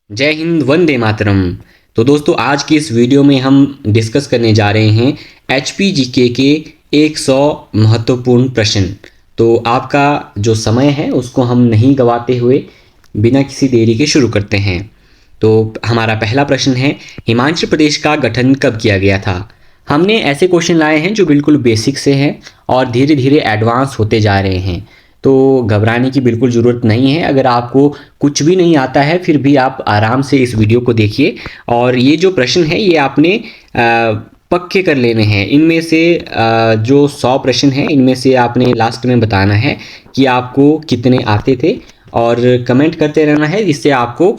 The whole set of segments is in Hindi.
जय हिंद, वंदे मातरम। तो दोस्तों, आज की इस वीडियो में हम डिस्कस करने जा रहे हैं HPGK के 100 महत्वपूर्ण प्रश्न। तो आपका जो समय है उसको हम नहीं गवाते हुए बिना किसी देरी के शुरू करते हैं। तो हमारा पहला प्रश्न है, हिमाचल प्रदेश का गठन कब किया गया था? हमने ऐसे क्वेश्चन लाए हैं जो बिल्कुल बेसिक से हैं और धीरे धीरे एडवांस होते जा रहे हैं। तो घबराने की बिल्कुल ज़रूरत नहीं है। अगर आपको कुछ भी नहीं आता है फिर भी आप आराम से इस वीडियो को देखिए। और ये जो प्रश्न है ये आपने पक्के कर लेने हैं। इनमें से जो 100 प्रश्न हैं इनमें से आपने लास्ट में बताना है कि आपको कितने आते थे और कमेंट करते रहना है, जिससे आपको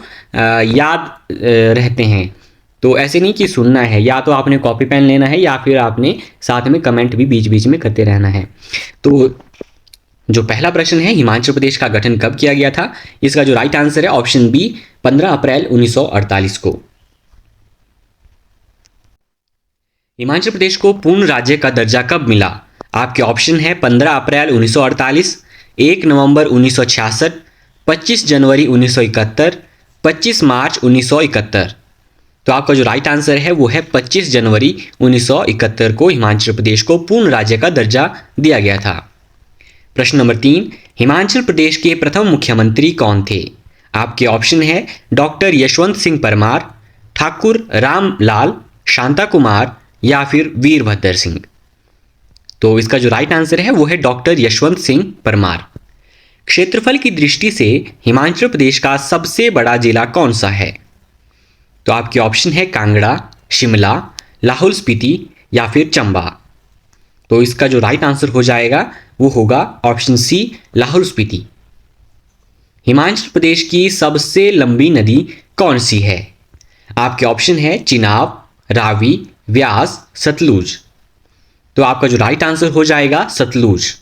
याद रहते हैं। तो ऐसे नहीं कि सुनना है, या तो आपने कॉपी पेन लेना है या फिर आपने साथ में कमेंट भी बीच बीच में करते रहना है। तो जो पहला प्रश्न है, हिमाचल प्रदेश का गठन कब किया गया था? इसका जो राइट आंसर है ऑप्शन बी, 15 अप्रैल 1948 को। हिमाचल प्रदेश को पूर्ण राज्य का दर्जा कब मिला? आपके ऑप्शन है 15 अप्रैल 1948, 1 नवंबर 1966, 25 जनवरी 1971, 25 मार्च 1971। तो आपका जो राइट आंसर है वो है 25 जनवरी 1971 को हिमाचल प्रदेश को पूर्ण राज्य का दर्जा दिया गया था। प्रश्न नंबर 3, हिमाचल प्रदेश के प्रथम मुख्यमंत्री कौन थे? आपके ऑप्शन है डॉक्टर यशवंत सिंह परमार, ठाकुर रामलाल, शांता कुमार या फिर वीरभद्र सिंह। तो इसका जो राइट आंसर है वो है डॉक्टर यशवंत सिंह परमार। क्षेत्रफल की दृष्टि से हिमाचल प्रदेश का सबसे बड़ा जिला कौन सा है? तो आपके ऑप्शन है कांगड़ा, शिमला, लाहौल स्पीति या फिर चंबा। तो इसका जो राइट आंसर हो जाएगा वो होगा ऑप्शन सी, लाहौल स्पीति। हिमाचल प्रदेश की सबसे लंबी नदी कौन सी है? आपके ऑप्शन है चिनाब, रावी, व्यास, सतलुज। तो आपका जो राइट आंसर हो जाएगा सतलुज।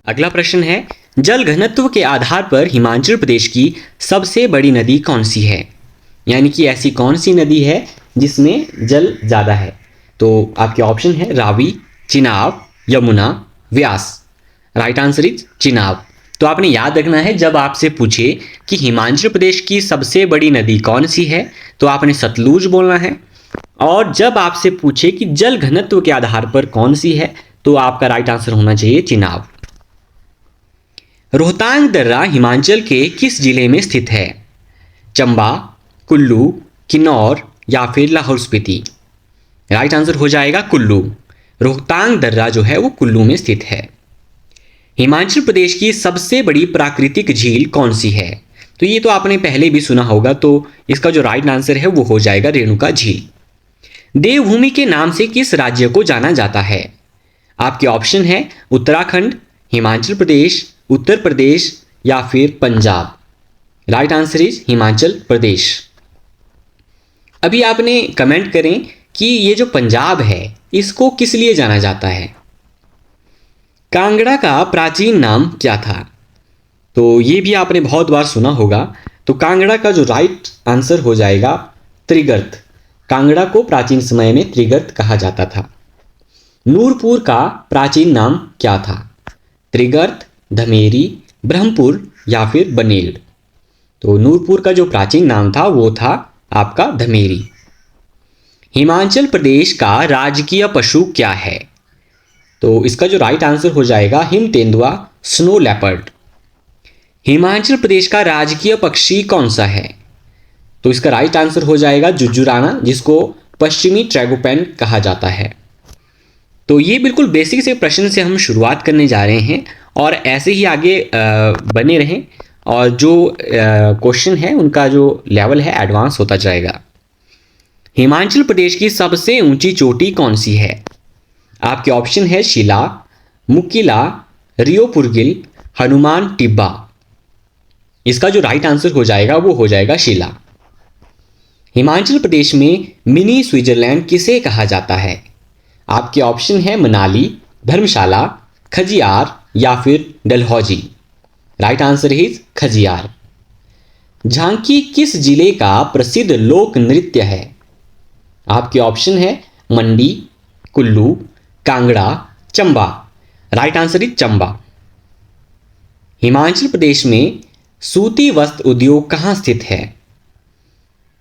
अगला प्रश्न है, जल घनत्व के आधार पर हिमाचल प्रदेश की सबसे बड़ी नदी कौन सी है? यानी कि ऐसी कौन सी नदी है जिसमें जल ज़्यादा है? तो आपके ऑप्शन है Ravi, Chenab, Yamuna, Vyas. Right answer is Chenab. तो आपने याद रखना है, जब आपसे पूछे कि हिमाचल प्रदेश की सबसे बड़ी नदी कौन सी है तो आपने सतलुज बोलना है, और जब आपसे पूछे कि जल घनत्व के आधार पर कौन सी है तो आपका राइट आंसर होना चाहिए चिनाब। रोहतांग दर्रा हिमाचल के किस जिले में स्थित है? चंबा, कुल्लू, किन्नौर या फिर लाहौल स्पीति। राइट आंसर हो जाएगा कुल्लू। रोहतांग दर्रा जो है वो कुल्लू में स्थित है। हिमाचल प्रदेश की सबसे बड़ी प्राकृतिक झील कौन सी है? तो ये तो आपने पहले भी सुना होगा, तो इसका जो राइट आंसर है वो हो जाएगा रेणुका झील। देवभूमि के नाम से किस राज्य को जाना जाता है? आपके ऑप्शन है उत्तराखंड, हिमाचल प्रदेश, उत्तर प्रदेश या फिर Punjab. Right answer is Himachal Pradesh. अभी आपने कमेंट करें कि ये जो पंजाब है इसको किस लिए जाना जाता है? कांगड़ा का प्राचीन नाम क्या था? तो ये भी आपने बहुत बार सुना होगा। तो कांगड़ा का जो राइट आंसर हो जाएगा त्रिगर्त। कांगड़ा को प्राचीन समय में त्रिगर्त कहा जाता था। नूरपुर का प्राचीन नाम क्या था? त्रिगर्त, धमेरी, ब्रह्मपुर या फिर बनेल। तो नूरपुर का जो प्राचीन नाम था वो था आपका धमेरी। हिमाचल प्रदेश का राजकीय पशु क्या है? तो इसका जो राइट आंसर हो जाएगा हिम तेंदुआ, स्नो लेपर्ड। हिमाचल प्रदेश का राजकीय पक्षी कौन सा है? तो इसका राइट आंसर हो जाएगा जुज्जुराना, जिसको पश्चिमी ट्रैगोपैन कहा जाता है। तो ये बिल्कुल बेसिक से प्रश्न से हम शुरुआत करने जा रहे हैं और ऐसे ही आगे बने रहें, और जो क्वेश्चन है उनका जो लेवल है एडवांस होता जाएगा। हिमाचल प्रदेश की सबसे ऊंची चोटी कौन सी है? आपके ऑप्शन है शिला, मुकिला, रियोपुरगिल, हनुमान टिब्बा। इसका जो राइट आंसर हो जाएगा वो हो जाएगा शिला। हिमाचल प्रदेश में मिनी स्विट्जरलैंड किसे कहा जाता है? आपके ऑप्शन है मनाली, धर्मशाला, खजियार या फिर Dalhousie. Right answer is Khajjiar. झांकी किस जिले का प्रसिद्ध लोक नृत्य है? आपके ऑप्शन है Mandi, Kullu, Kangra, Chamba. Right answer is Chamba. Himachal Pradesh में सूती वस्त्र उद्योग कहाँ स्थित है?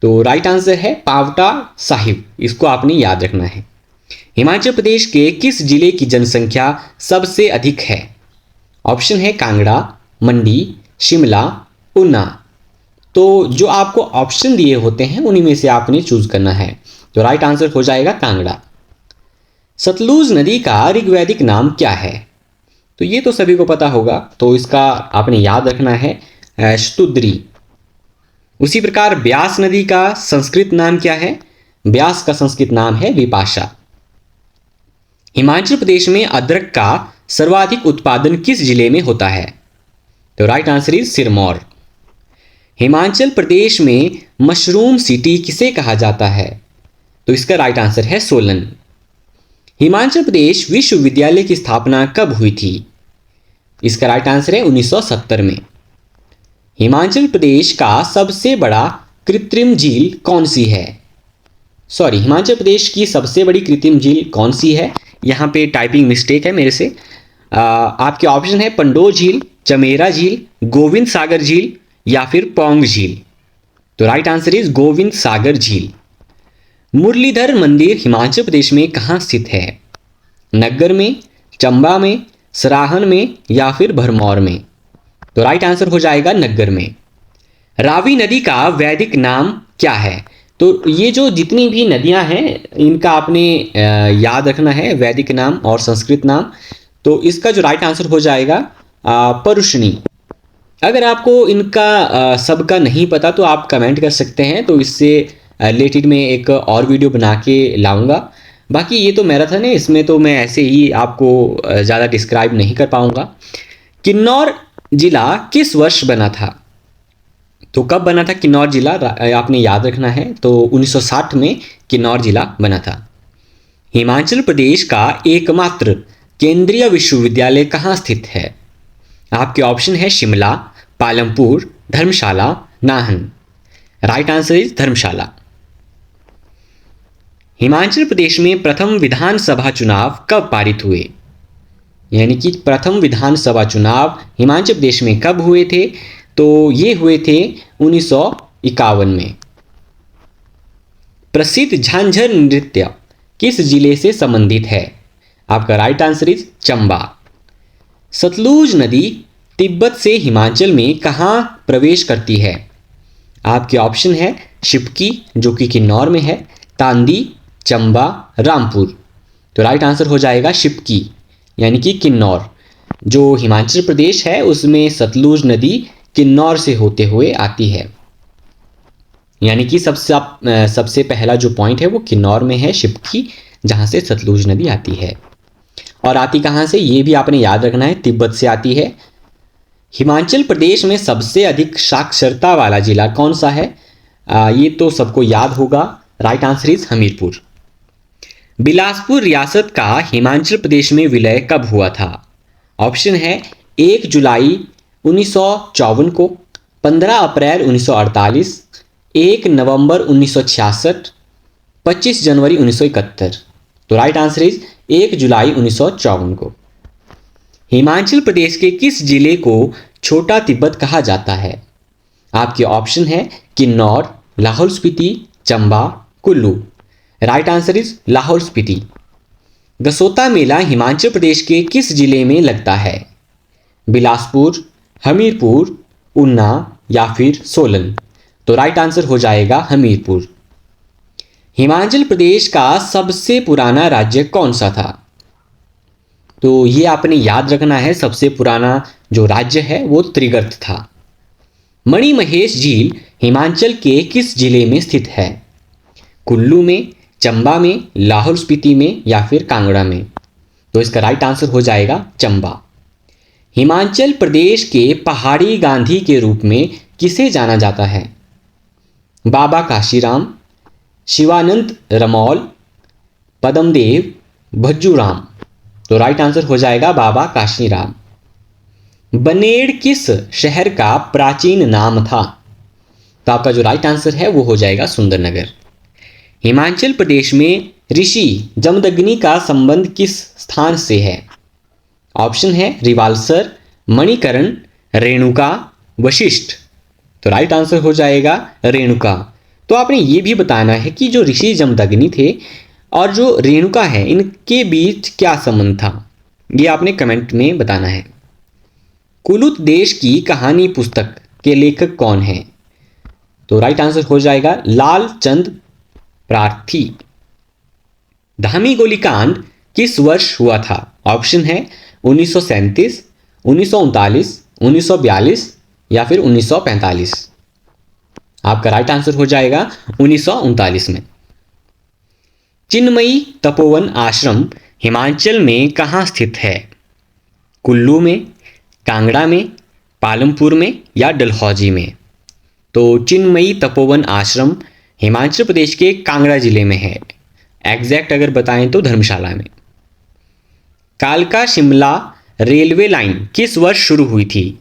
तो राइट आंसर है पावटा साहिब, इसको आपने याद रखना है। हिमाचल प्रदेश के किस जिले की जनसंख्या सबसे अधिक है? ऑप्शन है कांगड़ा, मंडी, शिमला, ऊना। तो जो आपको ऑप्शन दिए होते हैं उन्हीं में से आपने चूज करना है। तो राइट आंसर हो जाएगा कांगड़ा। सतलुज नदी का ऋग्वैदिक नाम क्या है? तो ये तो सभी को पता होगा, तो इसका आपने याद रखना है शतुद्री। उसी प्रकार ब्यास नदी का संस्कृत नाम क्या है? ब्यास का संस्कृत नाम है विपाशा। हिमाचल प्रदेश में अदरक का सर्वाधिक उत्पादन किस जिले में होता है? तो right answer is Sirmaur. Himachal Pradesh में मशरूम सिटी किसे कहा जाता है? तो इसका राइट आंसर है सोलन। हिमाचल प्रदेश विश्वविद्यालय की स्थापना कब हुई थी? इसका राइट आंसर है 1970 में। हिमाचल प्रदेश का सबसे बड़ा कृत्रिम झील कौन सी है? हिमाचल प्रदेश की सबसे बड़ी कृत्रिम झील कौन सी है? यहाँ पे टाइपिंग मिस्टेक है मेरे से। आपके ऑप्शन है पंडोर झील, चमेरा झील, गोविंद सागर झील या फिर पौंग झील। तो राइट आंसर इज गोविंद सागर झील। मुरलीधर मंदिर हिमाचल प्रदेश में कहाँ स्थित है? नग्गर में, चंबा में, सराहन में या फिर भरमौर में? तो राइट आंसर हो जाएगा नग्गर में। रावी नदी का वैदिक नाम क्या है? तो ये जो जितनी भी नदियां हैं इनका आपने याद रखना है वैदिक नाम और संस्कृत नाम। तो इसका जो राइट आंसर हो जाएगा परुष्णी। अगर आपको इनका सबका नहीं पता तो आप कमेंट कर सकते हैं, तो इससे रिलेटेड में एक और वीडियो बना के लाऊंगा। बाकी ये तो मैराथन है, इसमें तो मैं ऐसे ही आपको ज़्यादा डिस्क्राइब नहीं कर पाऊंगा। किन्नौर जिला किस वर्ष बना था? तो कब बना था किन्नौर जिला? आपने याद रखना है। तो 1960 में किन्नौर जिला बना था। हिमाचल प्रदेश का एकमात्र केंद्रीय विश्वविद्यालय कहाँ स्थित है? आपके ऑप्शन है शिमला, पालमपुर, धर्मशाला, नाहन। राइट आंसर इज धर्मशाला। हिमाचल प्रदेश में प्रथम विधानसभा चुनाव कब पारित हुए? यानी कि प्रथम विधानसभा चुनाव हिमाचल प्रदेश में कब हुए थे? तो ये हुए थे 1951 में। प्रसिद्ध झांझर नृत्य किस जिले से संबंधित है? आपका right answer is Chamba. Sutlej नदी तिब्बत से हिमाचल में कहाँ प्रवेश करती है? आपके ऑप्शन है शिपकी जो कि किन्नौर में है, तांदी, चंबा, रामपुर। तो राइट आंसर हो जाएगा शिपकी यानी कि किन्नौर। जो हिमाचल प्रदेश है उसमें सतलुज नदी किन्नौर से होते हुए आती है। यानी कि सबसे पहला जो पॉइंट है वो किन्नौर में है, शिपकी, जहाँ से सतलुज नदी आती है। और आती कहाँ से ये भी आपने याद रखना है, तिब्बत से आती है। हिमाचल प्रदेश में सबसे अधिक साक्षरता वाला जिला कौन सा है? ये तो सबको याद होगा। Right answer is Hamirpur. Bilaspur रियासत का हिमाचल प्रदेश में विलय कब हुआ था? ऑप्शन है 1 जुलाई 1954 को, 15 अप्रैल 1948, 1 नवंबर 1966, 25 जनवरी 1971। तो राइट आंसर इज 1 जुलाई 1954 को। हिमाचल प्रदेश के किस जिले को छोटा तिब्बत कहा जाता है? आपके ऑप्शन है Kinnaur, Lahaul Spiti, Chamba, Kullu. Right answer is Lahaul Spiti. Gasota मेला हिमाचल प्रदेश के किस जिले में लगता है? बिलासपुर, हमीरपुर, ऊना या फिर सोलन। तो राइट आंसर हो जाएगा हमीरपुर। हिमाचल प्रदेश का सबसे पुराना राज्य कौन सा था? तो ये आपने याद रखना है, सबसे पुराना जो राज्य है वो त्रिगर्त था। मणिमहेश झील हिमाचल के किस जिले में स्थित है? कुल्लू में, चंबा में, लाहौल स्पीति में या फिर कांगड़ा में? तो इसका राइट आंसर हो जाएगा चंबा। हिमाचल प्रदेश के पहाड़ी गांधी के रूप में किसे जाना जाता है? बाबा काशीराम, शिवानंद रमौल, पदमदेव, भज्जूराम। तो राइट आंसर हो जाएगा बाबा काशीराम। बनेड़ किस शहर का प्राचीन नाम था? तो आपका जो राइट आंसर है वो हो जाएगा सुंदरनगर। हिमाचल प्रदेश में ऋषि जमदग्नि का संबंध किस स्थान से है? ऑप्शन है रिवाल्सर, मणिकरण, रेणुका, वशिष्ठ। तो राइट आंसर हो जाएगा रेणुका। तो आपने ये भी बताना है कि जो ऋषि जमदग्नि थे और जो रेणुका है इनके बीच क्या संबंध था, ये आपने कमेंट में बताना है। कुलुत देश की कहानी पुस्तक के लेखक कौन हैं? तो राइट आंसर हो जाएगा लाल चंद प्रार्थी। धामी गोलीकांड किस वर्ष हुआ था? ऑप्शन है 1937, 1939, 1942 या फिर 1945। आपका राइट आंसर हो जाएगा 1939 में। चिन्मयी तपोवन आश्रम हिमाचल में कहाँ स्थित है? कुल्लू में, कांगड़ा में, पालमपुर में या डलहौजी में? तो चिन्मयी तपोवन आश्रम हिमाचल प्रदेश के कांगड़ा जिले में है। एग्जैक्ट अगर बताएं तो धर्मशाला में। कालका शिमला रेलवे लाइन किस वर्ष शुरू हुई थी?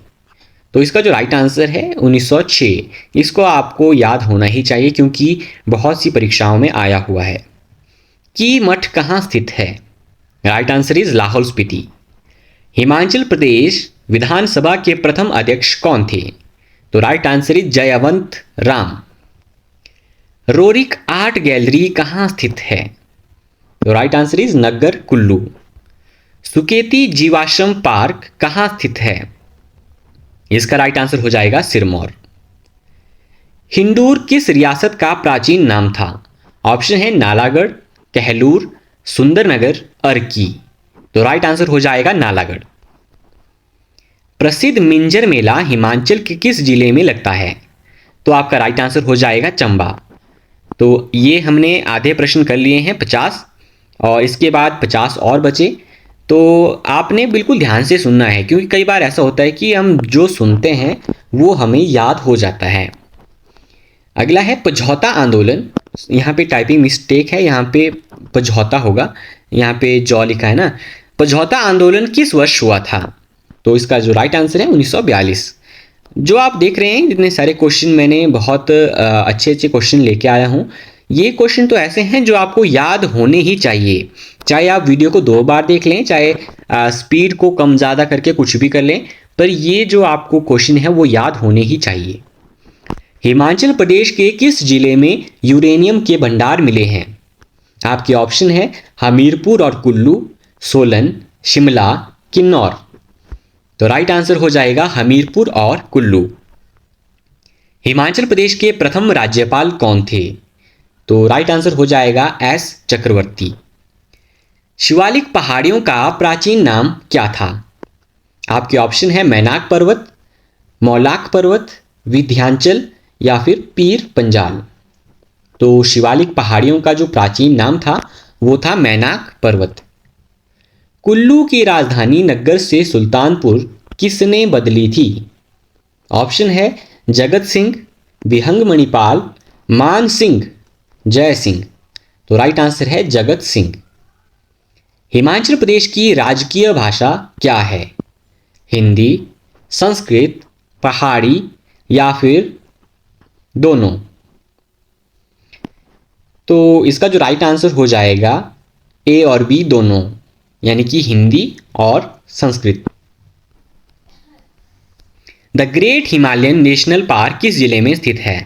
तो इसका जो राइट आंसर है 1906। इसको आपको याद होना ही चाहिए क्योंकि बहुत सी परीक्षाओं में आया हुआ है। की मठ कहाँ स्थित है? Right answer is Lahaul Spiti. Himachal Pradesh विधानसभा के प्रथम अध्यक्ष कौन थे? तो right answer is Jaiwant Ram. Roerich art gallery कहाँ स्थित है? तो right answer is Naggar Kullu. Suketi जीवाश्म पार्क कहाँ स्थित है? इसका राइट आंसर हो जाएगा सिरमौर। हिंडूर किस रियासत का प्राचीन नाम था? ऑप्शन है नालागढ़, कहलूर, सुंदरनगर, अर्की। तो राइट आंसर हो जाएगा नालागढ़। प्रसिद्ध मिंजर मेला हिमाचल के किस जिले में लगता है? तो आपका राइट आंसर हो जाएगा चंबा। तो ये हमने आधे प्रश्न कर लिए हैं 50 और इसके बाद 50 और बचे। तो आपने बिल्कुल ध्यान से सुनना है क्योंकि कई बार ऐसा होता है कि हम जो सुनते हैं वो हमें याद हो जाता है। अगला है पझौता आंदोलन। यहाँ पे टाइपिंग मिस्टेक है, यहाँ पे पझौता होगा, यहाँ पे जौ लिखा है ना। पझौता आंदोलन किस वर्ष हुआ था? तो इसका जो राइट आंसर है 1942। जो आप देख रहे हैं जितने सारे क्वेश्चन मैंने बहुत अच्छे अच्छे क्वेश्चन लेके आया हूँ। ये क्वेश्चन तो ऐसे हैं जो आपको याद होने ही चाहिए, चाहे आप वीडियो को 2 बार देख लें, चाहे स्पीड को कम ज़्यादा करके कुछ भी कर लें, पर ये जो आपको क्वेश्चन है वो याद होने ही चाहिए। हिमाचल प्रदेश के किस जिले में यूरेनियम के भंडार मिले हैं? आपके ऑप्शन है हमीरपुर और कुल्लू, सोलन, शिमला, किन्नौर। तो राइट आंसर हो जाएगा हमीरपुर और कुल्लू। हिमाचल प्रदेश के प्रथम राज्यपाल कौन थे? तो राइट आंसर हो जाएगा एस चक्रवर्ती। शिवालिक पहाड़ियों का प्राचीन नाम क्या था? आपके ऑप्शन है मैनाक पर्वत, मौलाक पर्वत, विंध्याचल या फिर पीर पंजाल। तो शिवालिक पहाड़ियों का जो प्राचीन नाम था वो था मैनाक पर्वत। कुल्लू की राजधानी नग्गर से सुल्तानपुर किसने बदली थी? ऑप्शन है जगत सिंह, विहंग मणिपाल, मान सिंह, जय सिंह। तो राइट आंसर है जगत सिंह। हिमाचल प्रदेश की राजकीय भाषा क्या है? हिंदी, संस्कृत, पहाड़ी या फिर दोनों? तो इसका जो राइट आंसर हो जाएगा ए और बी दोनों, यानी कि हिंदी और Sanskrit. The great Himalayan national park किस जिले में स्थित है?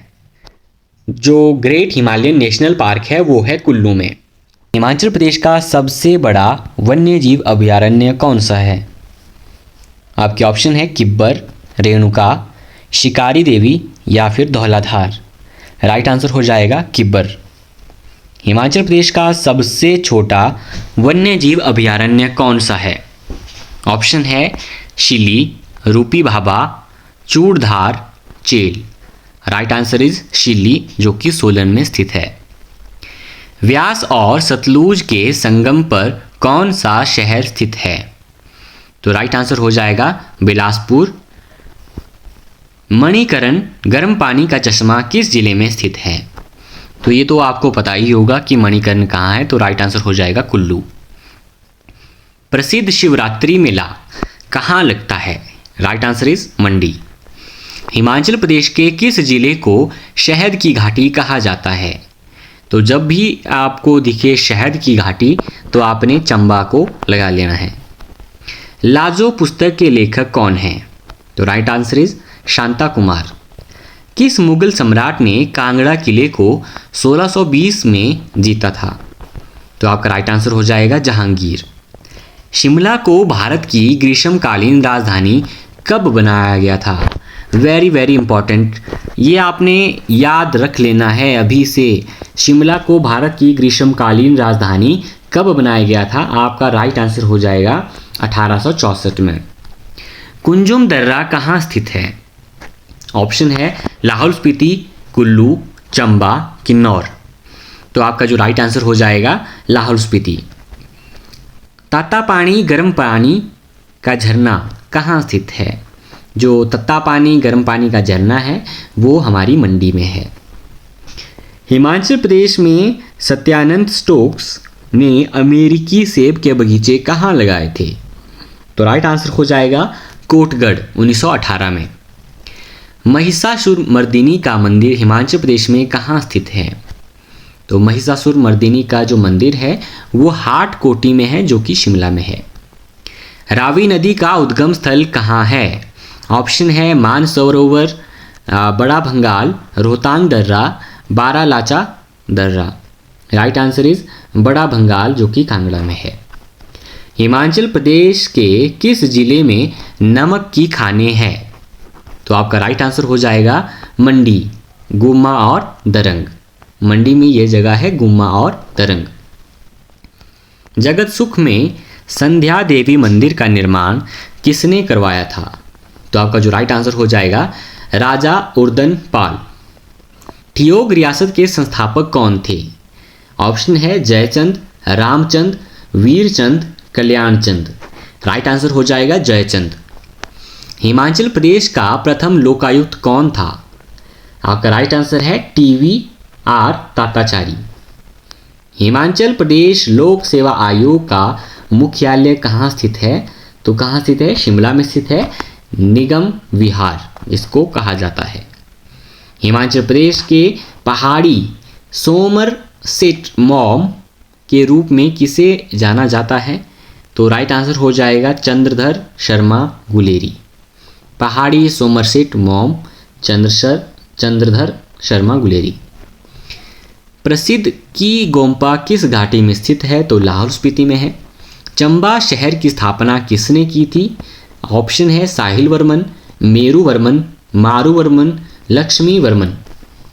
जो ग्रेट हिमालयन नेशनल पार्क है वो है कुल्लू में। हिमाचल प्रदेश का सबसे बड़ा वन्य जीव अभयारण्य कौन सा है? आपके ऑप्शन है किब्बर, रेणुका, शिकारी देवी या फिर धौलाधार। राइट आंसर हो जाएगा किब्बर। हिमाचल प्रदेश का सबसे छोटा वन्य जीव अभयारण्य कौन सा है? ऑप्शन है शिली, रूपी भाभा, चूड़धार, चेल। राइट आंसर इज शिली जो कि सोलन में स्थित है। व्यास और सतलुज के संगम पर कौन सा शहर स्थित है? तो राइट आंसर हो जाएगा बिलासपुर। मणिकरण गर्म पानी का चश्मा किस जिले में स्थित है? तो ये तो आपको पता ही होगा कि मणिकर्ण कहाँ है, तो राइट आंसर हो जाएगा कुल्लू। प्रसिद्ध शिवरात्रि मेला कहाँ लगता है? राइट आंसर इज मंडी। हिमाचल प्रदेश के किस जिले को शहद की घाटी कहा जाता है? तो जब भी आपको दिखे शहद की घाटी तो आपने चंबा को लगा लेना है। लाजो पुस्तक के लेखक कौन हैं? तो right answer is Shanta Kumar. किस मुगल सम्राट ने कांगड़ा किले को 1620 में जीता था? तो आपका राइट आंसर हो जाएगा जहांगीर। शिमला को भारत की ग्रीष्मकालीन राजधानी कब बनाया गया था? वेरी वेरी इंपॉर्टेंट, ये आपने याद रख लेना है अभी से। शिमला को भारत की ग्रीष्मकालीन राजधानी कब बनाया गया था? आपका राइट आंसर हो जाएगा 1864 में। कुंजुम दर्रा कहाँ स्थित है? ऑप्शन है लाहौल स्पीति, कुल्लू, चंबा, किन्नौर। तो आपका जो राइट आंसर हो जाएगा लाहौल स्पीति। ताता पानी गर्म पानी का झरना कहाँ स्थित है? जो तत्ता पानी गर्म पानी का झरना है वो हमारी मंडी में है। हिमाचल प्रदेश में सत्यानंद स्टोक्स ने अमेरिकी सेब के बगीचे कहाँ लगाए थे? तो राइट आंसर हो जाएगा कोटगढ़ 1918 में। महिषासुर मर्दिनी का मंदिर हिमाचल प्रदेश में कहाँ स्थित है? तो महिषासुर मर्दिनी का जो मंदिर है वो हाट कोटी में है, जो कि शिमला में है। रावी नदी का उद्गम स्थल कहाँ है? ऑप्शन है मानसरोवर, बड़ा भंगाल, रोहतांग दर्रा, बारालाचा दर्रा। राइट आंसर इज बड़ा भंगाल, जो कि कांगड़ा में है। हिमाचल प्रदेश के किस जिले में नमक की खानें हैं? तो आपका राइट आंसर हो जाएगा मंडी, गुम्मा और दरंग। मंडी में ये जगह है गुम्मा और दरंग। जगत सुख में संध्या देवी मंदिर का निर्माण किसने करवाया था? तो आपका जो राइट आंसर हो जाएगा राजा उर्दन पाल। ठियोग रियासत के संस्थापक कौन थे? ऑप्शन है जयचंद, रामचंद, वीरचंद, कल्याणचंद। राइट आंसर हो जाएगा जयचंद। हिमाचल प्रदेश का प्रथम लोकायुक्त कौन था? आपका राइट आंसर है TVR ताताचारी। हिमाचल प्रदेश लोक सेवा आयोग का मुख्यालय कहाँ स्थित है? तो कहाँ स्थित है? शिमला में स्थित है। निगम विहार इसको कहा जाता है। हिमाचल प्रदेश के पहाड़ी सोमरसेट मॉम के रूप में किसे जाना जाता है? तो राइट आंसर हो जाएगा चंद्रधर शर्मा गुलेरी। पहाड़ी सोमरसेट मॉम चंद्रधर शर्मा गुलेरी। प्रसिद्ध की गोम्पा किस घाटी में स्थित है? तो लाहौल स्पीति में है। चंबा शहर की स्थापना किसने की थी? ऑप्शन है साहिल वर्मन, मेरू वर्मन, मारू वर्मन, लक्ष्मी वर्मन।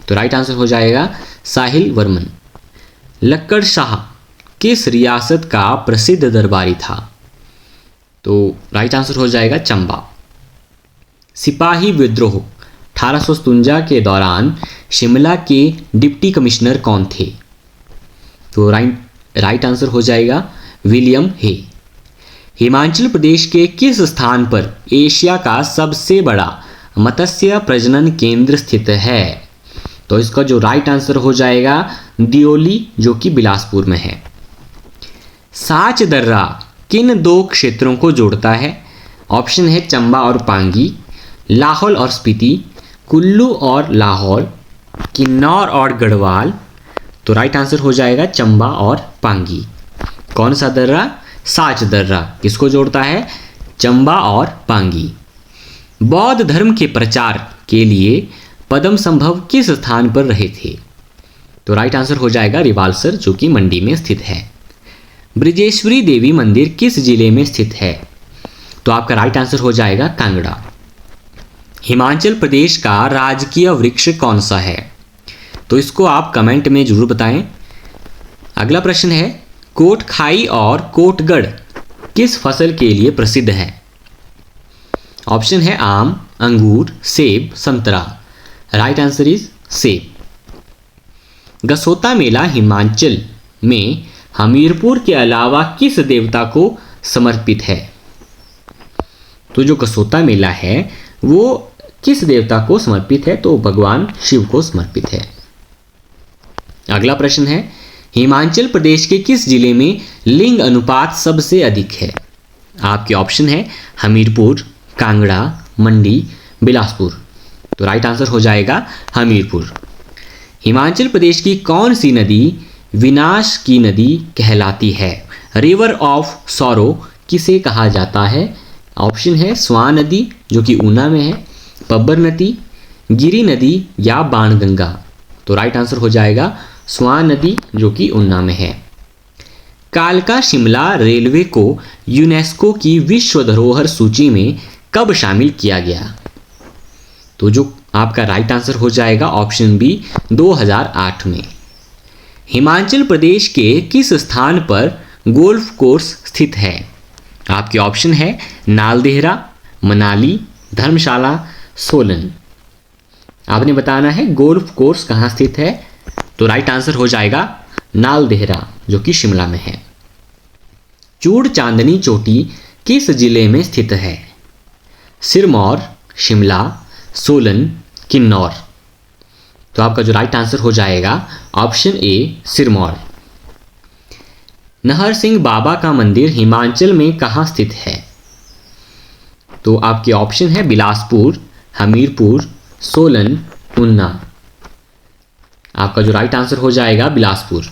तो राइट आंसर हो जाएगा साहिल वर्मन। लक्कड़ शाह किस रियासत का प्रसिद्ध दरबारी था? तो राइट आंसर हो जाएगा चंबा। सिपाही विद्रोह 1857 के दौरान शिमला के डिप्टी कमिश्नर कौन थे? तो राइट आंसर हो जाएगा विलियम हे। हिमाचल प्रदेश के किस स्थान पर एशिया का सबसे बड़ा मत्स्य प्रजनन केंद्र स्थित है? तो इसका जो राइट आंसर हो जाएगा दियोली, जो कि बिलासपुर में है। साच दर्रा किन दो क्षेत्रों को जोड़ता है? ऑप्शन है चंबा और पांगी, लाहौल और स्पीति, कुल्लू और लाहौल, किन्नौर और गढ़वाल। तो राइट आंसर हो जाएगा चंबा और पांगी। कौन सा दर्रा? साच दर्रा किसको जोड़ता है? चंबा और पांगी। बौद्ध धर्म के प्रचार के लिए पद्म संभव किस स्थान पर रहे थे? तो राइट आंसर हो जाएगा रिवालसर, जो कि मंडी में स्थित है। ब्रिजेश्वरी देवी मंदिर किस जिले में स्थित है? तो आपका राइट आंसर हो जाएगा कांगड़ा। हिमाचल प्रदेश का राजकीय वृक्ष कौन सा है? तो इसको आप कमेंट में जरूर बताएं। अगला प्रश्न है कोटखाई और कोटगढ़ किस फसल के लिए प्रसिद्ध है? ऑप्शन है आम, अंगूर, सेब, संतरा। राइट आंसर इज सेब। गसोता मेला हिमाचल में हमीरपुर के अलावा किस देवता को समर्पित है? तो जो गसोता मेला है वो किस देवता को समर्पित है? तो भगवान शिव को समर्पित है। अगला प्रश्न है हिमाचल प्रदेश के किस जिले में लिंग अनुपात सबसे अधिक है? आपके ऑप्शन है हमीरपुर, कांगड़ा, मंडी, बिलासपुर। तो राइट आंसर हो जाएगा हमीरपुर। हिमाचल प्रदेश की कौन सी नदी विनाश की नदी कहलाती है? रिवर ऑफ सॉरो किसे कहा जाता है? ऑप्शन है स्वान नदी, जो कि ऊना में है, पब्बर नदी, गिरी नदी या बाणगंगा? तो राइट आंसर हो जाएगा स्वान नदी, जो कि उन्ना में है। कालका शिमला रेलवे को यूनेस्को की विश्व धरोहर सूची में कब शामिल किया गया? तो जो आपका राइट आंसर हो जाएगा ऑप्शन बी 2008 में। हिमाचल प्रदेश के किस स्थान पर गोल्फ कोर्स स्थित है? आपके ऑप्शन है नालदेहरा, मनाली, धर्मशाला, सोलन। आपने बताना है गोल्फ कोर्स कहाँ स्थित है। तो राइट आंसर हो जाएगा नालदेहरा, जो कि शिमला में है। चूड़ चांदनी चोटी किस जिले में स्थित है? सिरमौर, शिमला, सोलन, किन्नौर। तो आपका जो राइट आंसर हो जाएगा ऑप्शन ए सिरमौर। नहर सिंह बाबा का मंदिर हिमाचल में कहाँ स्थित है? तो आपके ऑप्शन है बिलासपुर, हमीरपुर, सोलन, ऊना। आपका जो राइट आंसर हो जाएगा बिलासपुर।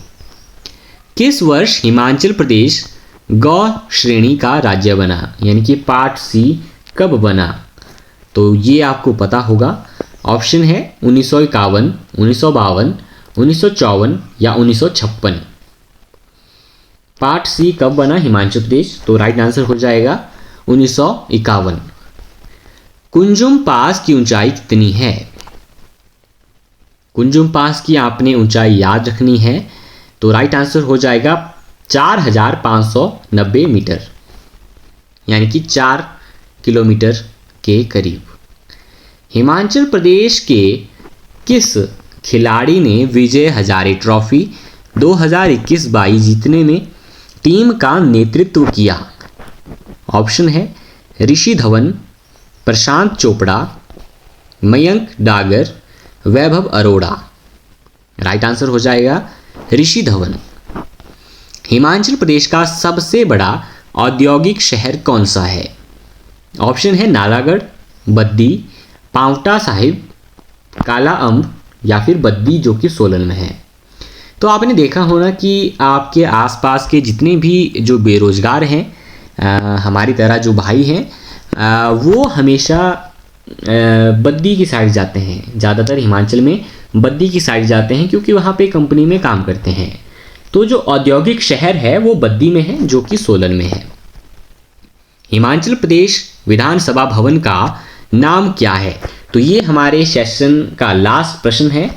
किस वर्ष हिमाचल प्रदेश गौ श्रेणी का राज्य बना, यानी कि पार्ट सी कब बना? तो ये आपको पता होगा। ऑप्शन है 1951, 1952, 1954 या 1956। पार्ट सी कब बना हिमाचल प्रदेश? तो राइट आंसर हो जाएगा 1951। कुंजुम पास की ऊंचाई कितनी है? कुंजुम पास की आपने ऊंचाई याद रखनी है। तो राइट आंसर हो जाएगा 4590 मीटर, यानी कि 4 किलोमीटर के करीब। हिमाचल प्रदेश के किस खिलाड़ी ने विजय हजारे ट्रॉफी 2021-22 जीतने में टीम का नेतृत्व किया? ऑप्शन है ऋषि धवन, प्रशांत चोपड़ा, मयंक डागर, वैभव अरोड़ा। राइट आंसर हो जाएगा ऋषि धवन। हिमाचल प्रदेश का सबसे बड़ा औद्योगिक शहर कौन सा है? ऑप्शन है नालागढ़, बद्दी, पांवटा साहिब, काला अम्ब या फिर बद्दी, जो कि सोलन में है। तो आपने देखा होना कि आपके आसपास के जितने भी जो बेरोजगार हैं, हमारी तरह जो भाई हैं, वो हमेशा बद्दी की साइड जाते हैं। ज़्यादातर हिमाचल में बद्दी की साइड जाते हैं क्योंकि वहाँ पे कंपनी में काम करते हैं। तो जो औद्योगिक शहर है वो बद्दी में है, जो कि सोलन में है। हिमाचल प्रदेश विधानसभा भवन का नाम क्या है? तो ये हमारे सेशन का लास्ट प्रश्न है।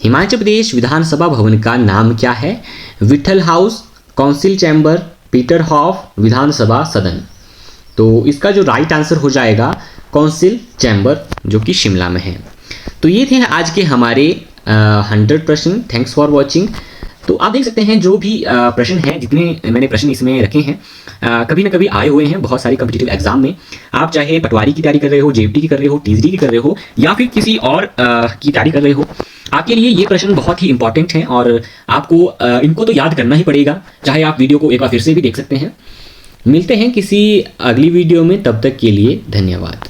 हिमाचल प्रदेश विधानसभा भवन का नाम क्या है? Vithal house, council chamber, Peterhof, विधानसभा सदन। तो इसका जो राइट आंसर हो जाएगा काउंसिल चैम्बर, जो कि शिमला में है। तो ये थे आज के हमारे 100 प्रश्न। Thanks for watching. तो आप देख सकते हैं जो भी प्रश्न हैं, जितने मैंने प्रश्न इसमें रखे हैं, कभी ना कभी आए हुए हैं बहुत सारे कम्पिटिटिव एग्जाम में। आप चाहे पटवारी की तैयारी कर रहे हो, जेईटी की कर रहे हो, टीजीटी की कर रहे हो, या फिर किसी और की तैयारी कर रहे हो, आपके लिए ये प्रश्न बहुत ही इंपॉर्टेंट हैं और आपको इनको तो याद करना ही पड़ेगा। चाहे आप वीडियो को एक बार फिर से भी देख सकते हैं। मिलते हैं किसी अगली वीडियो में, तब तक के लिए धन्यवाद।